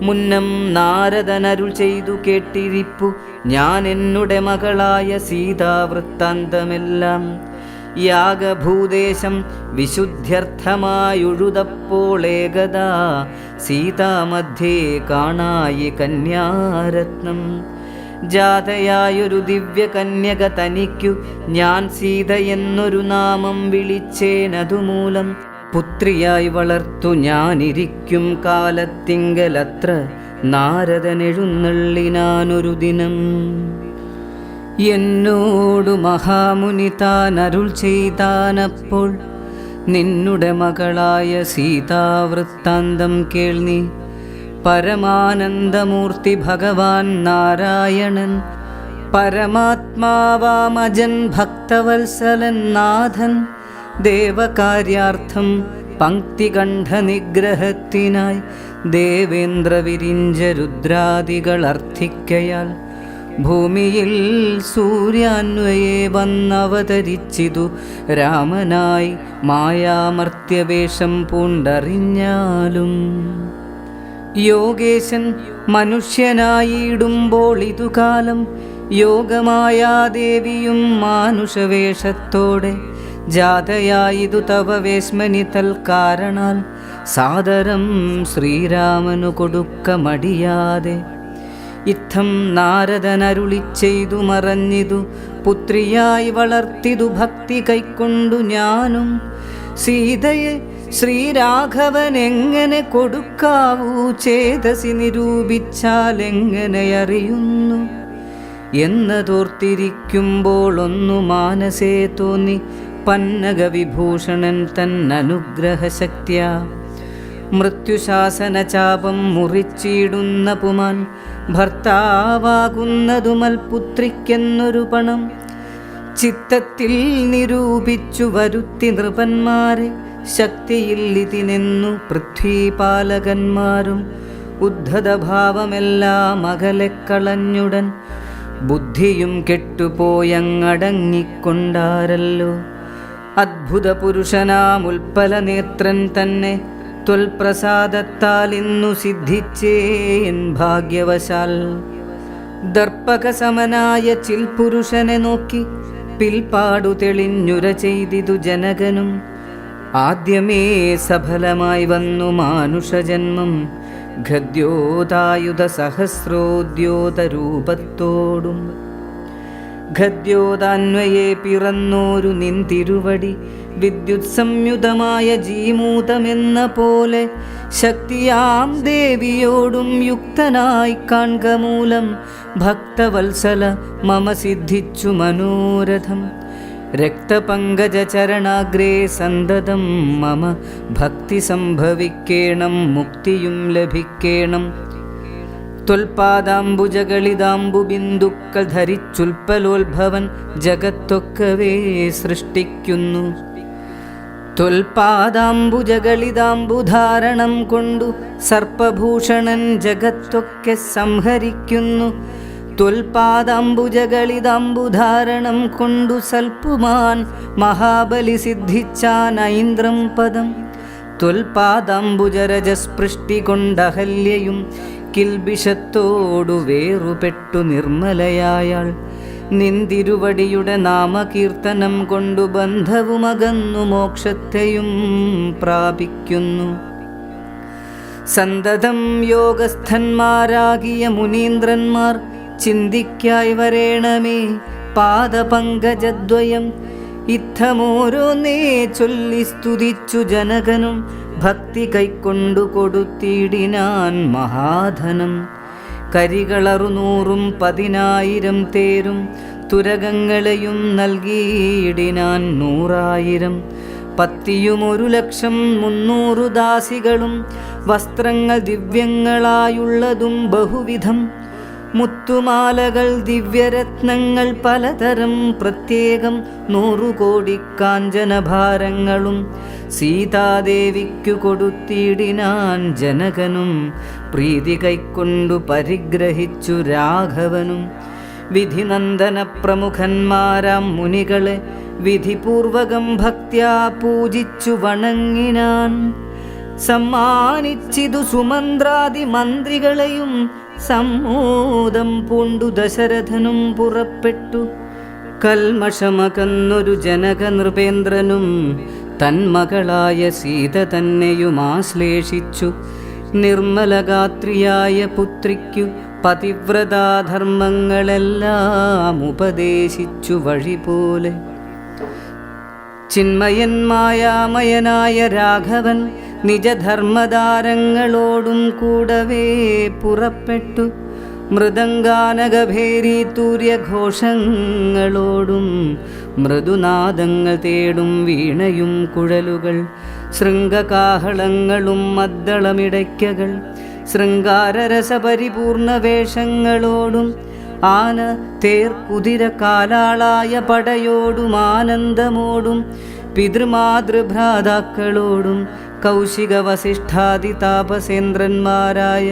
മുന്നം നാരദനരുൾ ചെയ്തു കേട്ടിരിപ്പു ഞാൻ എന്നുടെ മകളായ സീതാവൃത്താന്തമെല്ലാം. യാഗഭൂദേശം വിശുദ്ധ്യർത്ഥമായുഴുതപ്പോൾ ഏകദാ സീതാമധ്യേ കാണായി കന്യാരത്നം. ജാതയായൊരു ദിവ്യകന്യക തനിക്കു ഞാൻ സീത എന്നൊരു നാമം വിളിച്ചേനതുമൂലം പുത്രിയായി വളർത്തു ഞാനിരിക്കും കാലത്തിങ്കലത്ര നാരദനെഴുന്നള്ളിനാനൊരു ദിനം. എന്നോടു മഹാമുനി താൻ അരുൾ ചെയ്താനപ്പോൾ നിന്നുടെ മകളായ സീതാവൃത്താന്തം കേൾനി. പരമാനന്ദമൂർത്തി ഭഗവാൻ നാരായണൻ പരമാത്മാവാമജൻ ഭക്തവത്സലൻ നാഥൻ ദേവകാര്യാർത്ഥം പങ്ക്തികണ്ഠനിഗ്രഹത്തിനായി ദേവേന്ദ്ര വിരിഞ്ച രുദ്രാദികൾ അർത്ഥിക്കയാൽ ഭൂമിയിൽ സൂര്യാന്വയെ വന്നവതരിച്ചിതു രാമനായി മായാമർത്യവേഷം പൂണ്ടറിഞ്ഞാലും. യോഗേശൻ മനുഷ്യനായിടുമ്പോൾ ഇതുകാലം യോഗമായാദേവിയും മാനുഷവേഷത്തോടെ ജാതയായിതു തവ വേശ്മനി തൽക്കാരണാൽ സാദരം ശ്രീരാമനു കൊടുക്ക മടിയാതെ. ഇത്തം നാരദനരുളി ചെയ്തു മറഞ്ഞിതു പുത്രിയായി വളർത്തിതു ഭക്തി കൈക്കൊണ്ടു ഞാനും. സീതയെ ശ്രീരാഘവൻ എങ്ങനെ കൊടുക്കാവൂ ചേതസി നിരൂപിച്ചാൽ എങ്ങനെ അറിയുന്നു. എന്നതോർത്തിരിക്കുമ്പോൾ ഒന്നു മാനസേ തോന്നി പന്നഗവിഭൂഷണൻ തന്നനുഗ്രഹശക്തിയ മൃത്യുശാസന ചാപം മുറിച്ചിടുന്ന പുമാൻ ഭർത്താവാകുന്നതുമൽപുത്രിക്കെന്നൊരു പണം ചിത്തത്തിൽ നിരൂപിച്ചു വരുത്തി നൃപന്മാരെ ശക്തിയില്ലിതിനെന്നു പൃഥ്വീപാലകന്മാരും ഉദ്ധതഭാവമെല്ലാം അകലെക്കളഞ്ഞുടൻ ബുദ്ധിയും കെട്ടുപോയങ്ങടങ്ങിക്കൊണ്ടാരല്ലോ. അദ്ഭുത പുരുഷനാം ഉൽപ്പലനേത്രൻ തന്നെ ത്വൽപ്രസാദത്താൽ ഇന്നു സിദ്ധിച്ചേൻ ഭാഗ്യവശാൽ. ദർപ്പകസമനായ ചിൽപുരുഷനെ നോക്കി പിൽപ്പാടു തെളിഞ്ഞുര ചെയ്തിതു ജനകനും. ആദ്യമേ സഫലമായി വന്നു മാനുഷജന്മം ഖദ്യോതായുധ സഹസ്രോദ്യോതരൂപത്തോടും. ഖദ്യോതാന്വയെ പിറന്നോരു നിന്തിരുവടി വിദ്യുത് സംയുതമായ ജീമൂതമെന്ന പോലെ ശക്തിയാം ദേവിയോടും യുക്തനായി കാൺക മൂലം ഭക്തവത്സല മമ സിദ്ധിച്ചു മനോരഥം. രക്തപങ്കജ ചരണാഗ്രേ സന്തതം മമ ഭക്തി സംഭവിക്കേണം, മുക്തിയും ലഭിക്കേണം. ത്വൽപാദാംബുജകളിതാംബുബിന്ദുക്കൾ ധരിച്ചുൽപ്പലോത്ഭവൻ ജഗത്തൊക്കവേ സൃഷ്ടിക്കുന്നു. ത്വൽപാദാംബുജകളിതാംബുധാരണം കൊണ്ടു സർപ്പഭൂഷണൻ ജഗത്തൊക്കെ സംഹരിക്കുന്നു. ത്വൽപാദാംബുജകളിതാംബുധാരണം കൊണ്ടു സൽപ്പുമാൻ മഹാബലി സിദ്ധിച്ചാൻ ഐന്ദ്രം പദം. ത്വൽപാദാംബുജരജസ്പൃഷ്ടി കൊണ്ടഹല്യയും കിൽബിഷത്തോടു വേറുപെട്ടു നിർമ്മലയായാൾ. നിന്തിരുവടിയുടെ നാമകീർത്തനം കൊണ്ടു ബന്ധവുമകന്നു മോക്ഷത്തെയും പ്രാപിക്കുന്നു. സന്തതം യോഗസ്ഥന്മാരാകിയ മുനീന്ദ്രന്മാർ ചിന്തിക്കായി വരേണമേ പാദപങ്കജദ്വയം. ഇത്തമോരോന്നേ ചൊല്ലി സ്തുതിച്ചു ജനകനും ഭക്തി കൈക്കൊണ്ടു കൊടുത്തിടിനാൻ മഹാധനം. കരികളറുനൂറും 10,000 തേരും തുരകങ്ങളെയും നൽകിയിടിനാൻ 100,000. പത്തിയും 1,00,300 ദാസികളും വസ്ത്രങ്ങൾ ദിവ്യങ്ങളായുള്ളതും ബഹുവിധം. മുത്തുമാലകൾ ദിവ്യരത്നങ്ങൾ പലതരം പ്രത്യേകം 100 കോടി കാഞ്ചനഭാരങ്ങളും സീതാദേവിക്കു കൊടുത്തിടിനാൻ ജനകനും. പ്രീതി കൈക്കൊണ്ടു പരിഗ്രഹിച്ചു രാഘവനും. വിധിനന്ദന പ്രമുഖന്മാരാം മുനികളെ വിധിപൂർവകം ഭക്ത്യാ പൂജിച്ചു വണങ്ങിനാൻ. സമ്മാനിച്ചിതു സുമന്ത്രാദി മന്ത്രികളെയും സമ്മോദം പൂണ്ടു ദശരഥനും പുറപ്പെട്ടു. കൽമഷമകന്നൊരു ജനക നൃപേന്ദ്രനും തന്മകളായ സീത തന്നെയും ആശ്ലേഷിച്ചു. നിർമ്മലഗാത്രിയായ പുത്രിക്കു പതിവ്രതാധർമ്മങ്ങളെല്ലാം ഉപദേശിച്ചു വഴി പോലെ. ചിന്മയൻ മായാമയനായ രാഘവൻ നിജധർമ്മധാരങ്ങളോടും കൂടവേ പുറപ്പെട്ടു. മൃദംഗാനകഭേരി തൂര്യഘോഷങ്ങളോടും മൃദുനാദങ്ങൾ തേടും വീണയും കുഴലുകൾ ശൃംഗകാഹളങ്ങളും മദ്ദളമിടയ്ക്കകൾ ശൃംഗാരരസപരിപൂർണ വേഷങ്ങളോടും ആന തേർ കുതിര കാലാളായ പടയോടും ആനന്ദമോടും പിതൃമാതൃഭ്രാതാക്കളോടും കൗശിക വസിഷ്ഠാദി താപസേന്ദ്രന്മാരായ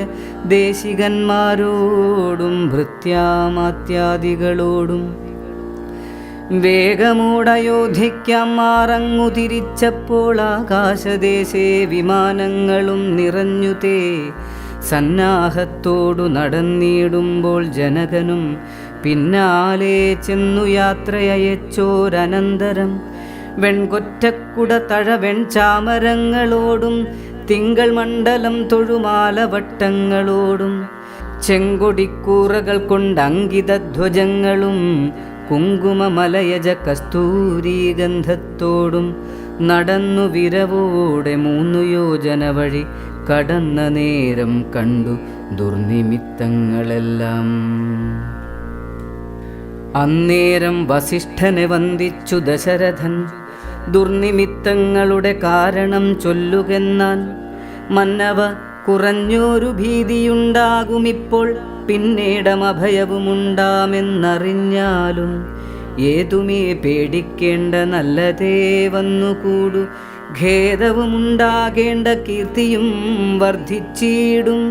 ദേശികന്മാരോടും ഭൃത്യാമാത്യാദികളോടും വേഗമോടയോധ്യയ്ക്കാം മാറങ്ങു തിരിച്ചപ്പോൾ ആകാശദേശേ വിമാനങ്ങളും നിറഞ്ഞുതേ സന്നാഹത്തോടു നടന്നിടുമ്പോൾ ജനകനും പിന്നാലെ ചെന്നു യാത്രയച്ചോരനന്തരം വെൺകൊറ്റക്കുട തഴവെൺചാമരങ്ങളോടും തിങ്കൾ മണ്ഡലം തൊഴുമാലവട്ടങ്ങളോടും ചെങ്കൊടിക്കൂറകൾ കൊണ്ടങ്കിതധ്വജങ്ങളും കുങ്കുമമലയജ കസ്തൂരീഗന്ധത്തോടും നടന്നു വിരവോടെ 3 യോജന വഴി കടന്ന നേരം കണ്ടു ദുർനിമിത്തങ്ങളെല്ലാം. അന്നേരം വസിഷ്ഠനെ വന്ദിച്ചു ദശരഥൻ. ദുർനിമിത്തങ്ങളുടെ കാരണം ചൊല്ലുകെന്നാൽ, മന്നവ കുറഞ്ഞൊരു ഭീതിയുണ്ടാകുമിപ്പോൾ, പിന്നീടമഭയവുമുണ്ടാമെന്നറിഞ്ഞാലും ഏതുമേ പേടിക്കേണ്ട നല്ലതേ വന്നുകൂടു. ഖേദവുമുണ്ടാകേണ്ട കീർത്തിയും വർദ്ധിച്ചിടും.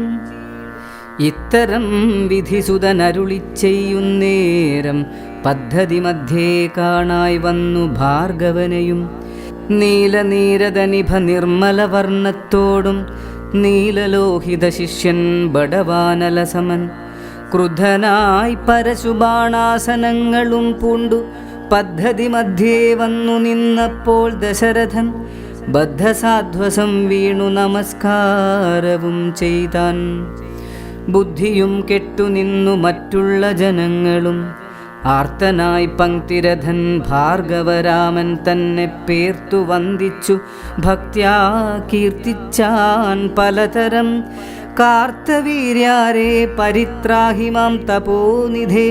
ഇത്തരം വിധിസുതനരുളി ചെയ്യുന്നേരം പദ്ധതി മധ്യേ കാണായി വന്നു ഭാർഗവനെയും. നീലനീരദനിഭ നിർമ്മലവർണ്ണത്തോടും നീലലോഹിത ശിഷ്യൻ ബടവാനലസമൻ. ക്രുദ്ധനായി പരശുബാണാസനങ്ങളും പൂണ്ടു പദ്ധതി മധ്യേ വന്നു നിന്നപ്പോൾ ദശരഥൻ ബദ്ധസാധ്വസം വീണു നമസ്കാരവും ചെയ്താൻ. ബുദ്ധിയും കെട്ടുനിന്നു മറ്റുള്ള ജനങ്ങളും. ആർത്തനായി പങ്ക്തിരഥൻ ഭാർഗവരാമൻ തന്നെ പേർത്തു വന്ദിച്ചു ഭക്ത്യാ കീർത്തിച്ചാൻ പലതരം. കാർത്തവീര്യാരേ പരിത്രാഹി മാം തപോനിധേ,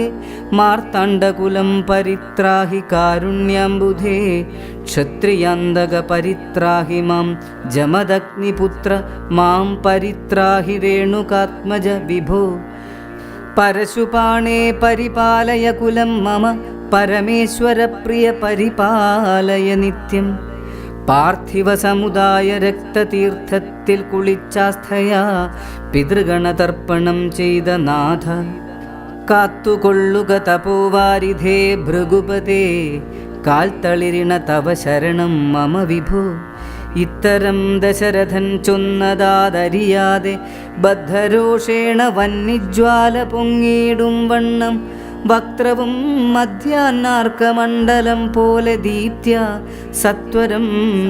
മാർത്താണ്ഡകുലം പരിത്രാഹി കാരുണ്യാംബുധേ, ക്ഷത്രിയാന്തക പരിത്രാഹി മാം ജമദഗ്നിപുത്ര, മാം പരിത്രാഹി രേണുകാത്മജ വിഭോ. പരശുപാണേ പരിപാലയ കുലം മമ, പരമേശ്വര പ്രിയ പരിപാലയ നിത്യം. പാർത്ഥിവ സമുദായ രക്തതീർത്ഥത്തിൽ കുളിച്ചാസ്ഥയാ പിതൃഗണതർപ്പണം ചെയ്ത നാഥ, കാത്തുകൊള്ളുക തപോവാരിധേ ഭൃഗുപതേ, കാൽത്തളിരിണ തവ ശരണം മമ വിഭോ. ഇത്തരം ദശരഥൻ ചൊന്നതാതറിയാതെ ബദ്ധരോഷേണ വന്യജ്വാല പൊങ്ങിയിടും വണ്ണം വക്ത്രവും മധ്യാന്നാർക്കമണ്ഡലം പോലെ ദീപ്യ സത്വരം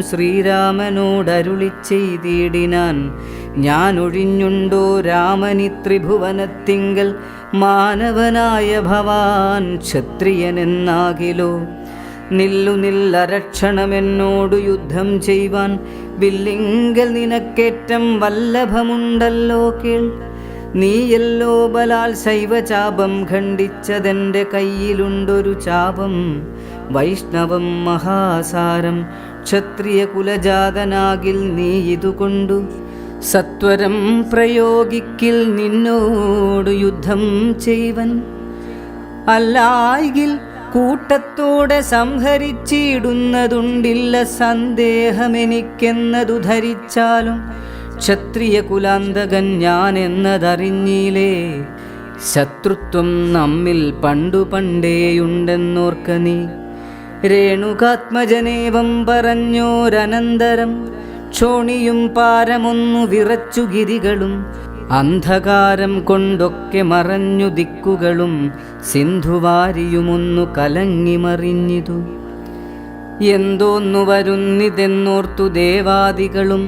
ശ്രീരാമനോടരുളി ചെയ്തിടിനാൻ. ഞാൻ ഒഴിഞ്ഞുണ്ടോ രാമനി ത്രിഭുവനത്തിങ്കൽ, മാനവനായ ഭവാൻ ക്ഷത്രിയനെന്നാകിലോ. നില്ലു നില്ലരക്ഷണമെന്നോടു യുദ്ധം ചെയ്യുവാൻ, വില്ലിങ്കൽ നിനക്കേറ്റം വല്ലഭമുണ്ടല്ലോ കേൾ. നീയല്ലോ ബലാൽ ശൈവചാപം ഖണ്ഡിച്ചതെൻ്റെ കയ്യിലുണ്ടൊരു ചാപം. വൈഷ്ണവം മഹാസാരം ക്ഷത്രിയ കുലജാതനാകിൽ നീ ഇതുകൊണ്ടു സത്വരം പ്രയോഗിക്കിൽ നിന്നോടു യുദ്ധം ചെയ്വൻ. അല്ലായിൽ കൂട്ടത്തോടെ സംഹരിച്ചിടുന്നതുണ്ടില്ല സന്ദേഹമെനിക്കെന്നതു ധരിച്ചാലും, ക്ഷത്രിയ കുലാന്തകൻ ഞാൻ എന്നതറിഞ്ഞീലേ. ശത്രുത്വം നമ്മിൽ പണ്ടു പണ്ടേയുണ്ടെന്നോർക്ക നീ. രേണുകാത്മജനേവം പറഞ്ഞോരനന്തരം ക്ഷോണിയും പാരമൊന്നു വിറച്ചു ഗിരികളും. അന്ധകാരം കൊണ്ടൊക്കെ മറഞ്ഞു ദിക്കുകളും, സിന്ധുവാരിയുമൊന്നു കലങ്ങിമറിഞ്ഞിതു. എന്തോന്നു വരുന്നിതെന്നോർത്തു ദേവാദികളും,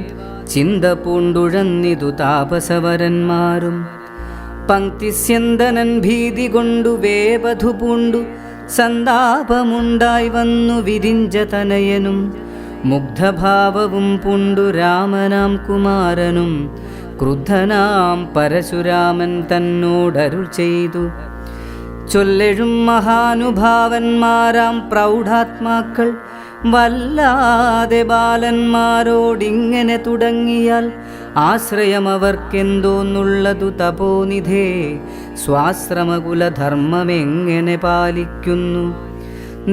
ചിന്ത പൂണ്ടുഴന്നിതു താപസവരന്മാരും. പങ്ക്തിസ്യന്തനൻ ഭീതി കൊണ്ടു വേപധു പൂണ്ടു സന്താപമുണ്ടായി വന്നു വിരിഞ്ച തനയനും. മുഗ്ധഭാവവും പൂണ്ടു രാമനാം കുമാരനും, ക്രുദ്ധനാം പരശുരാമൻ തന്നോടരുൾ ചെയ്തു. ചൊല്ലെഴും മഹാനുഭാവന്മാരാം പ്രൗഢാത്മാക്കൾ, വല്ലാതെ ബാലന്മാരോടിങ്ങനെ തുടങ്ങിയാൽ ആശ്രയമവർക്കെന്തോന്നുള്ളതു തപോനിധേ. സ്വാശ്രമകുലധർമ്മമെങ്ങനെ പാലിക്കുന്നു,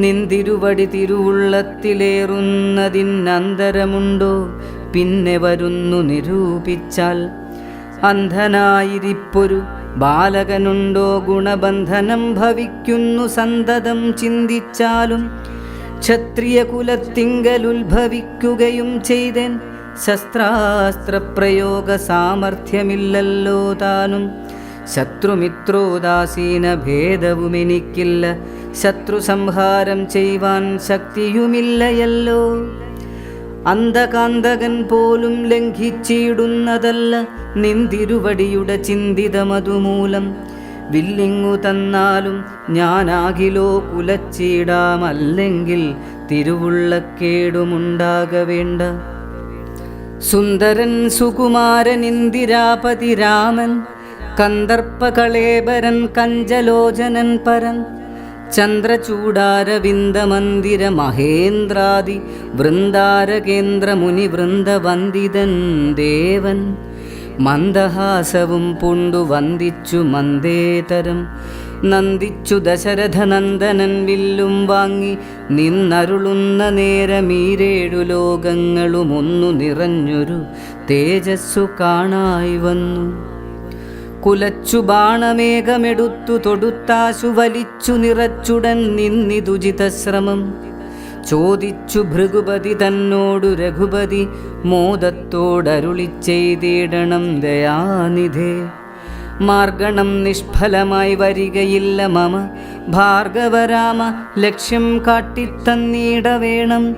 നിന്തിരുവടി തിരുവുള്ളത്തിലേറുന്നതിനന്തരമുണ്ടോ പിന്നെ വരുന്നു നിരൂപിച്ചാൽ. അന്ധനായിരിപ്പൊരു ബാലകനുണ്ടോ ഗുണബന്ധനം ഭവിക്കുന്നു സന്തതം ചിന്തിച്ചാലും. ക്ഷത്രിയ കുലത്തിങ്കലുത്ഭവിക്കുകയും ചെയ്തേൻ, ശസ്ത്രാസ്ത്രപ്രയോഗ സാമർഥ്യമില്ലല്ലോ താനും. ശത്രുമിത്രോദാസീന ഭേദവുമെനിക്കില്ല, ശത്രു സംഹാരം ചെയ്യുവാൻ ശക്തിയുമില്ലയല്ലോ. അന്ധകാന്തകൻ പോലും ലംഘിച്ചിടുന്നതല്ല നിന്തിരുവടിയുടെ ചിന്തിതമതുമൂലം. വില്ലിങ്ങു തന്നാലും ഞാനാകിലോ കുലച്ചിടാമല്ലെങ്കിൽ തിരുവുള്ളക്കേടുമുണ്ടാകവേണ്ട. സുന്ദരൻ സുകുമാരൻ ഇന്ദിരാപതി രാമൻ, കന്ദർപ്പകളേബരൻ കഞ്ചലോചനൻ പരൻ, ചന്ദ്രചൂഡാരവിന്ദമന്ദിര മഹേന്ദ്രാദി വൃന്ദാരകേന്ദ്ര മുനിവൃന്ദവന്ദിതൻ ദേവൻ മന്ദഹാസവും പൂണ്ടു വന്ദിച്ചു മന്ദേതരം നന്ദിച്ചു ദശരഥനന്ദനൻ വില്ലും വാങ്ങി നിന്നരുളുന്ന നേരമീരേഴു ലോകങ്ങളും ഒന്നു നിറഞ്ഞൊരു തേജസ്സു കാണായി വന്നു. കുലച്ചു ബാണമേഘമെടുത്തു തൊടുത്താശു വലിച്ചു നിറച്ചുടൻ നിന്നിതുചിതശ്രമം ചോദിച്ചു ഭൃഗുപതി തന്നോടു രഘുപതി മോദത്തോടരുളിച്ചെയ്തിടണം ദയാനിധേ. മാർഗണം നിഷ്ഫലമായി വരികയില്ല മമ ഭാർഗവരാമ ലക്ഷ്യം കാട്ടിത്തന്നീട വേണം.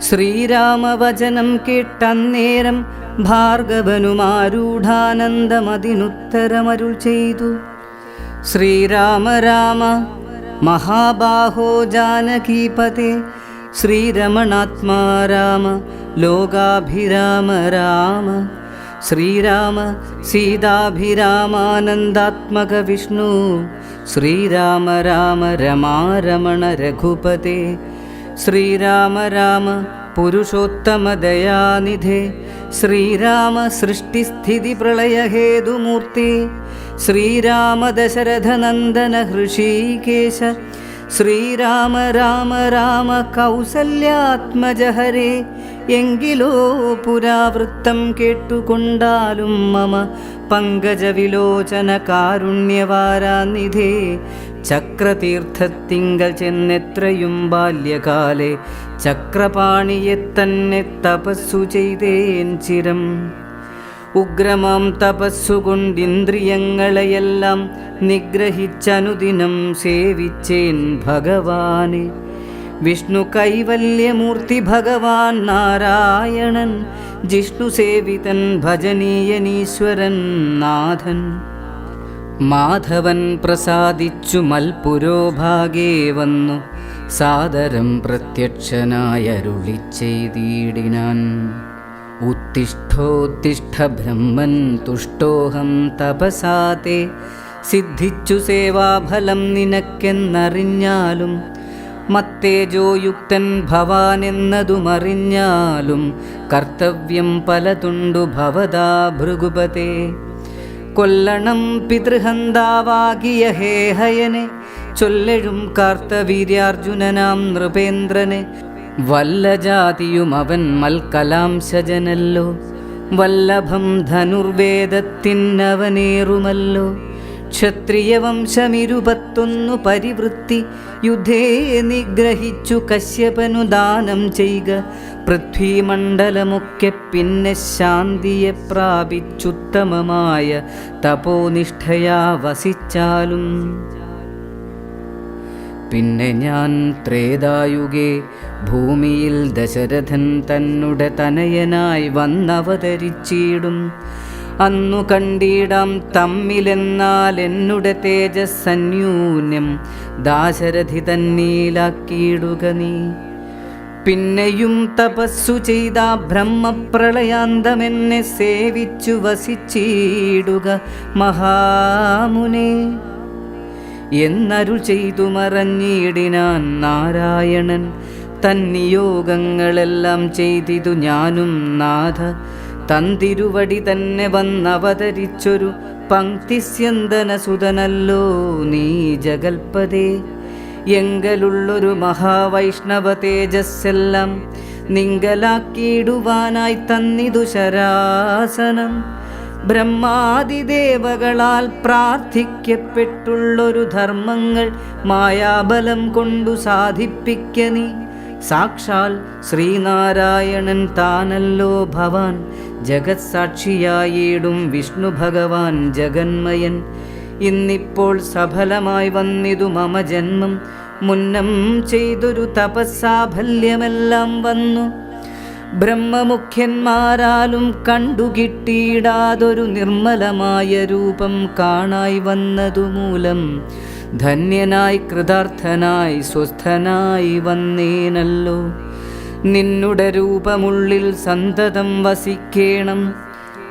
ശ്രീരാമവചനം കേട്ടന്നേരം ഭാർഗവനുമാരൂഢാനന്ദമതിനുത്തരമരുൾ ചെയ്തു. ശ്രീരാമ രാമ മഹാബാഹോ ജാനകീപതേ ശ്രീരമണാത്മാ രാമ ലോകാഭിരാമ രാമ. ശ്രീരാമ സീതാഭിരാമാനന്ദാത്മക വിഷ്ണു ശ്രീരാമ രാമ രമാരമണ രഘുപതേ. ശ്രീരാമ രാമ പുരുഷോത്തമദയാനിധേ ശ്രീരാമ സൃഷ്ടിസ്ഥിതി പ്രളയഹേതുമൂർത്തി. ശ്രീരാമ ദശരഥനന്ദന ഹൃഷീകേശ ശ്രീരാമ രാമ രാമ കൗസല്യാത്മജ ഹരേ. എങ്കിലോ പുരാവൃത്തം കേട്ടുകൊണ്ടാലും മമ പങ്കജവിലോചന കാരുണ്യവാരാനിധേ. ചക്രതീർത്ഥത്തിങ്കൽ ചെന്നെത്രയും ബാല്യകാലെ ചക്രപാണിയെ തന്നെ തപസ്സു ചെയ്തേൻ ചിരം. ഉഗ്രമാം തപസ്സുകൊണ്ടിന്ദ്രിയങ്ങളെയെല്ലാം നിഗ്രഹിച്ചനുദിനം സേവിച്ചേൻ ഭഗവാനെ. വിഷ്ണു കൈവല്യമൂർത്തി ഭഗവാൻ നാരായണൻ ജിഷ്ണു സേവിതൻ ഭജനീയനീശ്വരൻ നാഥൻ. മാധവൻ പ്രസാദിച്ചു മൽപുരോഭാഗേ വന്നു സാദരം പ്രത്യക്ഷനായരുളിച്ചെയ്തിടിനാൻ. ഉത്തിഷ്ഠോത്തിഷ്ഠ ബ്രഹ്മൻ തുഷ്ടോഹം തപസാ തേ. സിദ്ധിച്ചു സേവാഫലം നിനക്കെന്നറിഞ്ഞാലും മത്തേജോയുക്തൻ ഭവാനെന്നതുമറിഞ്ഞാലും കർത്തവ്യം പലതുണ്ടു ഭവതാ ഭൃഗുപതേ. കൊല്ലണം പിതൃഹന്താവാകിയ ഹേഹയനെ ചൊല്ലെഴും കാർത്തവീര്യാർജുനനാം നൃപേന്ദ്രനെ. വല്ല ജാതിയും അവൻ മൽക്കലാംശജനല്ലോ വല്ലഭം ധനുർവേദത്തിനവനേറുമല്ലോ. ക്ഷത്രിയവംശമിരുപത്തൊന്നു പരിവൃത്തി യുദ്ധേ നിഗ്രഹിച്ചു കശ്യപനു ദാനം ചെയ്ക. പൃഥ്വീമണ്ഡലമൊക്കെ പിന്നെ ശാന്തിയെ പ്രാപിച്ചുത്തമമായ തപോനിഷ്ഠയാ വസിച്ചാലും. പിന്നെ ഞാൻ ത്രേതായുഗേ ഭൂമിയിൽ ദശരഥൻ തന്നുടെ തനയനായി വന്നവതരിച്ചിടും. അന്നു കണ്ടിടാം തമ്മിലെന്നാൽ എന്നുടെ തേജസ്സന്യൂന്യം ദാശരഥി തന്നീലാക്കിയിടുക നീ. പിന്നെയും തപസ്സു ചെയ്ത ബ്രഹ്മപ്രളയാന്തമെന്നെ സേവിച്ചു വസിച്ചിടുക മഹാമുനെ എന്നരുൾ ചെയ്തു മറഞ്ഞിടിനാൻ നാരായണൻ. തന്നിയോഗങ്ങളെല്ലാം ചെയ്തിതു ഞാനും നാഥ. തന്തിരുവടി തന്നെ വന്നവതരിച്ചൊരു പങ്ക്തിസ്യന്തനസുതനല്ലോ നീ ജഗൽപദേ. എങ്കലുള്ളൊരു മഹാവൈഷ്ണവ തേജസ്സെല്ലാം നിങ്കലാക്കിയിടുവാനായി തന്നിതു ശരാസനം. ബ്രഹ്മാദിദേവകളാൽ പ്രാർത്ഥിക്കപ്പെട്ടുള്ളൊരു ധർമ്മങ്ങൾ മായാബലം കൊണ്ടു സാധിപ്പിക്ക നീ. സാക്ഷാൽ ശ്രീനാരായണൻ താനല്ലോ ഭവാൻ. ജഗത് സാക്ഷിയായിടും വിഷ്ണു ഭഗവാൻ ജഗന്മയൻ. ഇന്നിപ്പോൾ സഫലമായി വന്നിതു മമ ജന്മം. മുന്നം ചെയ്തൊരു തപസ്സാഫല്യമെല്ലാം വന്നു. ബ്രഹ്മമുഖ്യന്മാരാലും കണ്ടുകിട്ടിയിടാതൊരു നിർമ്മലമായ രൂപം കാണായി വന്നതുമൂലം ധന്യനായി കൃതാർത്ഥനായി സ്വസ്ഥനായി വന്നേനല്ലോ. നിന്നുടെ രൂപമുള്ളിൽ സന്തതം വസിക്കേണം.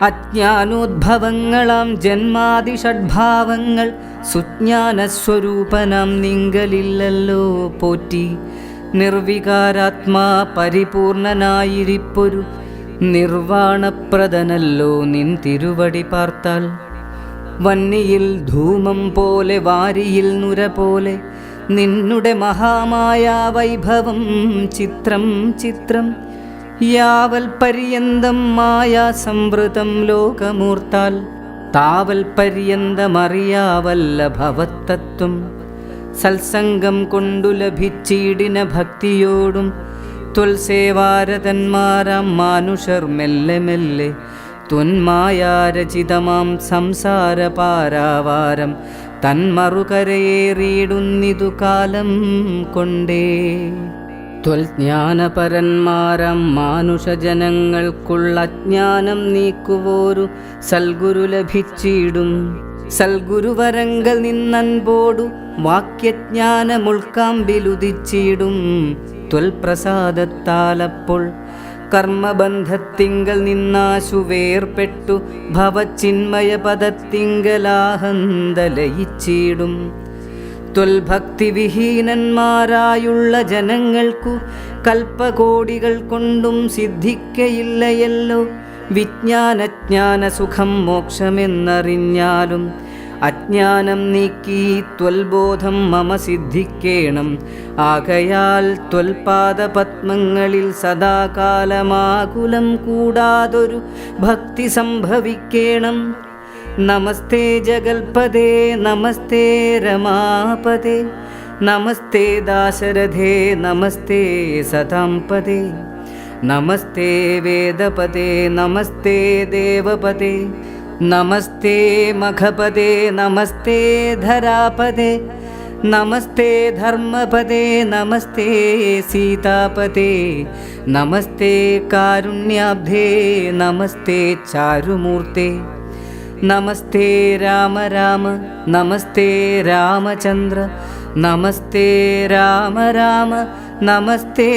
അജ്ഞാനോദ്ഭവങ്ങളാം ജന്മാതിഷഡ്ഭാവങ്ങൾ സുജ്ഞാനസ്വരൂപനാം നിങ്കലില്ലല്ലോ പോറ്റി. നിർവികാരാത്മാ പരിപൂർണനായിരിപ്പൊരു നിർവാണപ്രദനല്ലോ നിൻ തിരുവടി പാർത്താൽ. വന്നിയിൽ ധൂമം പോലെ വാരിയിൽ നുര പോലെ നിന്നുടെ മഹാമായ വൈഭവം ചിത്രം ചിത്രം. യാവൽ പര്യന്തം മായാ സംവൃതം ലോകമൂർത്താൽ താവൽ പര്യന്തമറിയാവല്ല ഭവത്തത്വം. സത്സംഗം കൊണ്ടു ലഭിച്ചിടിന ഭക്തിയോടും ത്വൽസേവാരതന്മാരാം മാനുഷർ മെല്ലെ മെല്ലെ ത്വന്മായാരചിതമാം സംസാര പാരാവാരം തന്മറുകരയേറിയിടുന്നിതു കാലം കൊണ്ടേ. ത്വൽജ്ഞാനപരന്മാരാം മാനുഷജനങ്ങൾക്കുള്ള അജ്ഞാനം നീക്കുവോരു സൽഗുരു ലഭിച്ചിടും. സൽഗുരുവരങ്കൽ നിന്നൻപോടു വാക്യജ്ഞാനമുൾക്കാമ്പിലുദിച്ചിടും. ത്വൽപ്രസാദത്താലപ്പോൾ കർമ്മബന്ധത്തിങ്കൽ നിന്നാശു വേർപെട്ടു ഭവചിന്മയ പദത്തിങ്കലാഹന്തലയിച്ചിടും. ത്വൽഭക്തിവിഹീനന്മാരായുള്ള ജനങ്ങൾക്കു കൽപ്പകോടികൾ കൊണ്ടും സിദ്ധിക്കയില്ലയല്ലോ വിജ്ഞാനജ്ഞാന സുഖം മോക്ഷമെന്നറിഞ്ഞാലും. അജ്ഞാനം നീക്കി ത്വൽബോധം മമ സിദ്ധിക്കേണം. ആകയാൽ ത്വൽപാദപത്മങ്ങളിൽ സദാകാലമാകുലം കൂടാതൊരു ഭക്തി സംഭവിക്കേണം. നമസ്തേ ജഗൽപദേ നമസ്തേ രമാപദേ നമസ്തേ ദാശരഥേ നമസ്തേ സതാംപദേ നമസ്തേ വേദപദേ നമസ്തേ ദേവപദേ നമസ്തേ മഖപദേ നമസ്തേ ധരാപദേ നമസ്തേ ധർമ്മപദേ നമസ്തേ സീതാപദേ നമസ്തേ കാരുണ്യാബ്ധേ നമസ്തേ ചാരുമൂർത്തേ നമസ്തേ രാമ രാമ നമസ്തേ രാമചന്ദ്ര നമസ്തേ രാമ രാമ നമസ്തേ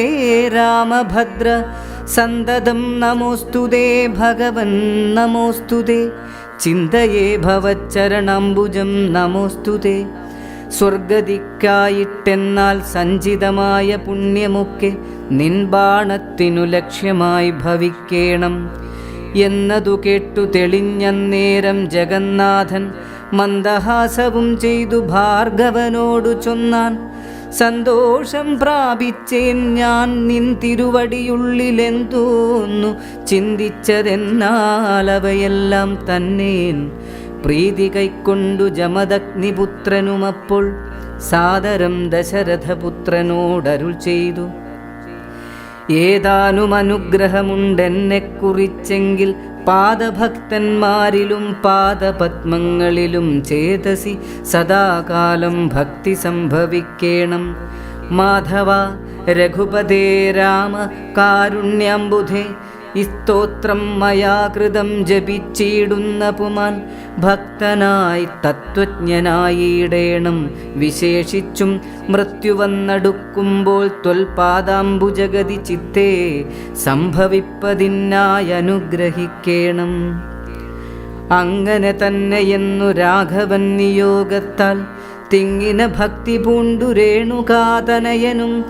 രാമഭദ്ര സന്തതം നമോസ്തുതേ ഭഗവൻ നമോസ്തുതേ ചിന്തയേ ഭവച്ചരണാംബുജം നമോസ്തുതേ. സ്വർഗദിക്കായിട്ടെന്നാൽ സഞ്ചിതമായ പുണ്യമൊക്കെ നിൻബാണത്തിനു ലക്ഷ്യമായി ഭവിക്കേണം എന്നതു കേട്ടു തെളിഞ്ഞന്നേരം ജഗന്നാഥൻ മന്ദഹാസവും ചെയ്തു ഭാർഗവനോടു ചൊന്നാൻ. സന്തോഷം പ്രാപിച്ചേൻ ഞാൻ നിൻ തിരുവടിയുള്ളിലെന്തോന്നു ചിന്തിച്ചതെന്നാലവയെല്ലാം തന്നേൻ. പ്രീതി കൈക്കൊണ്ടു ജമദഗ്നിപുത്രനുമപ്പോൾ സാദരം ദശരഥപുത്രനോടരുൾ ചെയ്തു. ഏതാനും അനുഗ്രഹമുണ്ടെന്നെക്കുറിച്ചെങ്കിൽ പാദഭക്തന്മാരിലും പാദപത്മങ്ങളിലും ചേതസി സദാകാലം ഭക്തി സംഭവിക്കേണം. മാധവ രഘുപതേ രാമ കാരുണ്യാംബുധേ സ്തോത്രം മയാ കൃതം ജപിച്ചിടുന്ന പുമാൻ ഭക്തനായി തത്വജ്ഞനായിടേണം. വിശേഷിച്ചും മൃത്യു വന്നടുക്കുമ്പോൾ ത്വൽപാദാംബുജഗതി ചിത്തേ സംഭവിപ്പതിനായി അനുഗ്രഹിക്കേണം. അങ്ങനെ തന്നെയെന്നു രാഘവൻ നിയോഗത്താൽ തിങ്ങിന ഭക്തി പൂണ്ടു രേണുകാതനയനും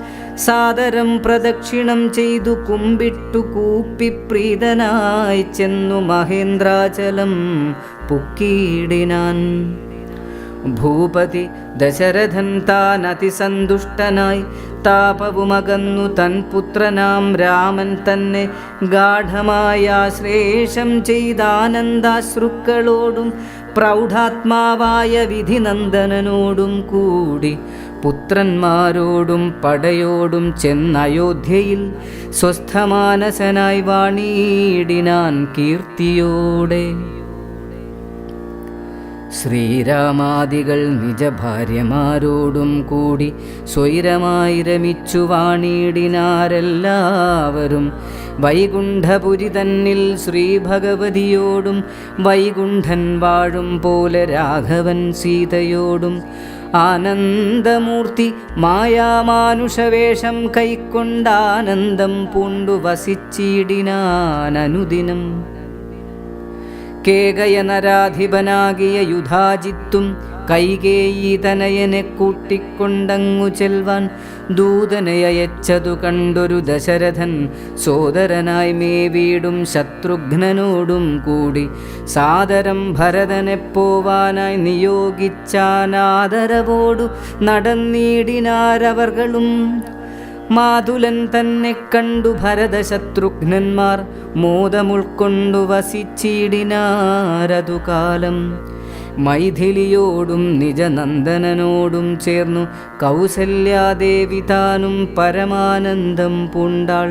സാദരം പ്രദക്ഷിണം ചെയ്തു കുമ്പിട്ടു കൂപ്പി പ്രീതനായി ചെന്നു മഹേന്ദ്രാചലം പുക്കിയിടിനാൻ. ഭൂപതി ദശരഥൻ താൻ അതിസന്തുഷ്ടനായി താപവുമകന്നു തൻ പുത്രനാം രാമൻ തന്നെ ഗാഠമായ ആശ്ലേഷം ചെയ്താനന്ദാശ്രുക്കളോടും പ്രൗഢാത്മാവായ വിധിനന്ദനനോടും കൂടി പുത്രന്മാരോടും പടയോടും ചെന്നയോധ്യയിൽ സ്വസ്ഥമാനസനായി വാണിയിടിനാൻ കീർത്തിയോടെ. ശ്രീരാമാദികൾ നിജഭാര്യമാരോടും കൂടി സ്വൈരമായി രമിച്ചു വാണിയിടിനാരെല്ലാവരും. വൈകുണ്ഠപുരി തന്നിൽ ശ്രീഭഗവതിയോടും വൈകുണ്ഠൻ വാഴും പോലെ രാഘവൻ സീതയോടും ആനന്ദമൂർത്തി മായാമാനുഷവേഷം കൈക്കൊണ്ടാനന്ദം പൂണ്ടു വസിച്ചിടിനാനനുദിനം. കേകയനരാധിപനാകിയ യുധാജിത്തും കൈകേയി തനയനെ കൂട്ടിക്കൊണ്ടങ്ങു ചെൽവാൻ ദൂതനയച്ചതു കണ്ടൊരു ദശരഥൻ സോദരനായി മേവീടും ശത്രുഘ്നനോടും കൂടി സാദരം ഭരതനെ പോവാനായി നിയോഗിച്ചാനാദരവോടു നടന്നീടിനാരവർകളും. മാതുലൻ തന്നെ കണ്ടു ഭരതശത്രുഘ്നന്മാർ മോദമുൾക്കൊണ്ടു വസിച്ചിടിനാരതു കാലം. മൈഥിലിയോടും നിജനന്ദനനോടും ചേർന്നു കൗസല്യാദേവി താനും പരമാനന്ദം പൂണ്ടാൾ.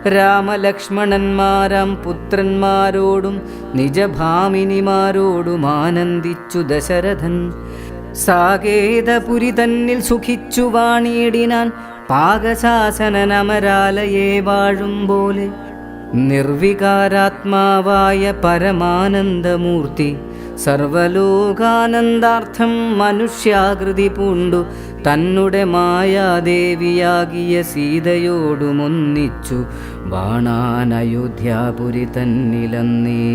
രാമലക്ഷ്മണന്മാരാം പുത്രന്മാരോടും നിജഭാമിനിമാരോടും ആനന്ദിച്ചു ദശരഥൻ. സാകേതപുരി തന്നിൽ സുഖിച്ചു വാണിയിടിനാൻ പാകശാസനനമരാലയെ വാഴും പോലെ. നിർവികാരാത്മാവായ പരമാനന്ദമൂർത്തി സർവലോകാനന്ദാർത്ഥം മനുഷ്യാകൃതി പൂണ്ടു തന്നുടെ മായാദേവിയാകിയ സീതയോടുമൊന്നിച്ചു വാണാനയോധ്യാപുരി തന്നിലന്നേ.